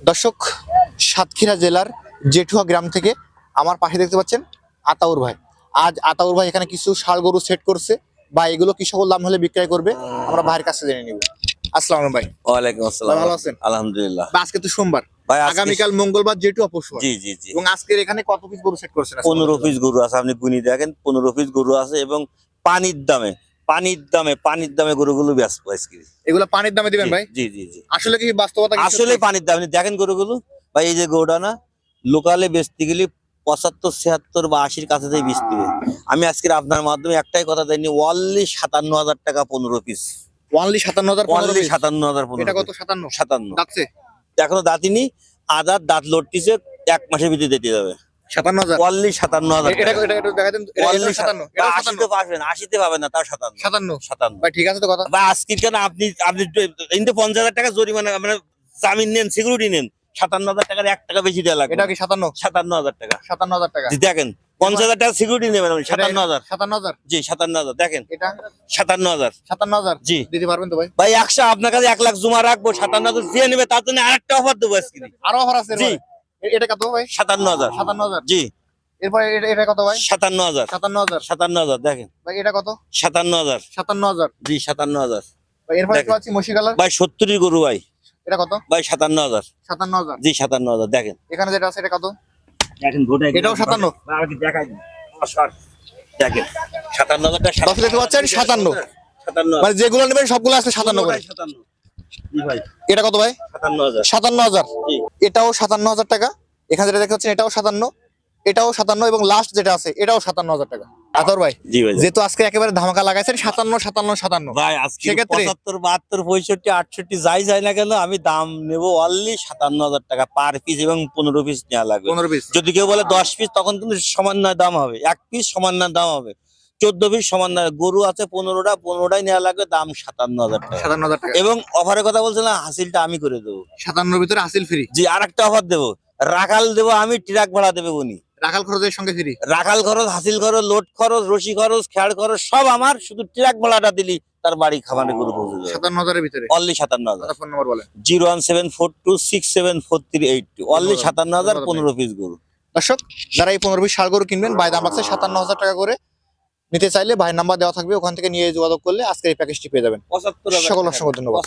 দর্শক, সাতক্ষীরা জেলার জেঠুয়া গ্রাম থেকে আমার পাশে দেখতে পাচ্ছেন আতাউর ভাই। আজ আতাউর ভাই এখানে কিছু ষাঁড় গরু সেট করছে, বা এগুলো কি সকল দাম হলে বিক্রয় করবে আমরা ভাইয়ের কাছে জেনে নিব। আসসালামু আলাইকুম ভাই। ওয়ালাইকুম আসসালাম। ভালো আছেন? আলহামদুলিল্লাহ। বা আজকে তো সোমবার, ভাই আগামীকাল মঙ্গলবার, জেঠুয়া পরশু। জি জি জি। এবং আজকের এখানে কত পিস গরু সেট করছেন? 15 পিস গরু আছে, আপনি গুনি দেখেন 15 পিস গরু আছে এবং পানির দামে গরুগুলো ব্যস্ত আজকে। এগুলো পানির দামে দিবেন ভাই? জি জি জি। আসলে কি বাস্তবতা? আসলে পানির দামে দেখেন গরুগুলো ভাই। এই যে গরুটা না, লোকালে বেচতে গেলে 75, 76 বা 80-র কাছে দিয়ে বেচতে হবে। আমি আজকের আপনার মাধ্যমে একটাই কথা দেয়নি, ওয়ানলি 57,000 টাকা 15 পিস। ওয়ানলি 57,000? ওয়ানলি 57,000। এটা কত? 57? 57 দাঁতছে? এখনো দাঁতিনি, আদার দাঁত লড়তিছে, 1 মাসের ভিতরে দিতে যাবে। 57,000? ওয়ানলি 57,000। এটা একটু দেখাই দেন। এটা 57? এটা 80 পাবেন, 80-তে পাবেন না, তাও 57। 57 ভাই, ঠিক আছে তো কথা। বা আজকের কেন আপনি 50,000 টাকা জরিমানা, মানে জামিন নেন, সিকিউরিটি নেন, 57,000 টাকার 1 টাকা বেশি দেওয়া লাগবে। এটা কি 57? 57,000 টাকা। 57,000 টাকা। জি দেখেন, 50,000 টাকা সিকিউরিটি নেবেন, 57,000। 57,000? জি 57,000 দেখেন। এটা 57,000। 57,000 জি দিতে পারবেন তো ভাই? ভাই, 100 আপনার কাছে 1 লাখ জমা রাখবো, 57,000 দিয়ে নেবে, তার জন্য আরেকটা অফার দেবো আজকে। আরো অফার আছে? জি। এটা কত ভাই? 57,000। 57,000? জি। এরপরে এটা কত ভাই? 57,000। 57,000? 57,000 দেখেন ভাই এটা কত? 57,000। 57,000? জি 57,000। ভাই এরপরে দেখেন। কি আছে মশি কালার? ভাই 70 গরু ভাই। এটা কত ভাই 57,000। 57,000? জি 57,000 দেখেন। এখানে যেটা আছে এটা কত? দেখেন গোটাই এটাও 57? আমাকে দেখাই দিন। দেখেন 57,000 টাকা। দশ দেখতে পাচ্ছেন 57? 57,000 মানে যেগুলো নেবেন সবগুলো আসলে 57 করে। 57। জি ভাই এটা কত ভাই? 57,000। 57,000? জি। এটাও 57,000 টাকা। এখানে যেটা দেখতে পাচ্ছেন এটাও 57, এটাও 57 এবং লাস্ট যেটা আছে এটাও 57,000 টাকা। আতর ভাই, জি ভাই। যেহেতু আজকে একেবারে ধামাকা লাগাইছেন 57, 57, 57, ভাই আজকে সেক্ষেত্রে 75, 72, 65, 68 যাই যায় না কেন, আমি দাম নেব অনলি 57,000 টাকা পার পিস, এবং 15 পিস নেওয়া লাগবে। 15 পিস? যদি কেউ বলে 10 পিস, তখন কিন্তু সমান নয় দাম হবে। 1 পিস সমান না দাম হবে। 14 পিস সমান না। গরু আছে 15টা, 15টাই নেওয়া লাগবে, দাম 57,000 টাকা। 57,000 টাকা। এবং অফারের কথা বলছিলাম, হাসিলটা আমি করে দেবো। 57 ভিতরে হাসিল ফ্রি? জি, আরেকটা অফার দেবো, রাখাল দেবো আমি, ট্রাক ভাড়া দেবে উনি। রাখাল খরচের সঙ্গে ফ্রি? রাখাল খরচ, হাসিল খরচ, লোড খরচ, রশি খরচ, খেয়ার খরচ সব আমার, শুধু ট্রাক ভাড়াটা দিলি তার বাড়ি খামারে গরু পৌঁছে যাবে। 57,000 এর ভিতরে? অনলি 57,000। ফোন নাম্বার বলেন। 01742674382। অনলি 57,000, 15 পিস গরু। দর্শক, যারা এই 15 পিস ষাঁড় গরু কিনবেন, ভাই দাম আছে 57,000 টাকা করে। নিতে চাইলে ভাই নাম্বার দেওয়া থাকবে, ওখান থেকে নিয়ে যোগাযোগ করলে আজকে এই প্যাকেজটি পেয়ে যাবেন। 75,000 সকল অসংখ্য ধন্যবাদ।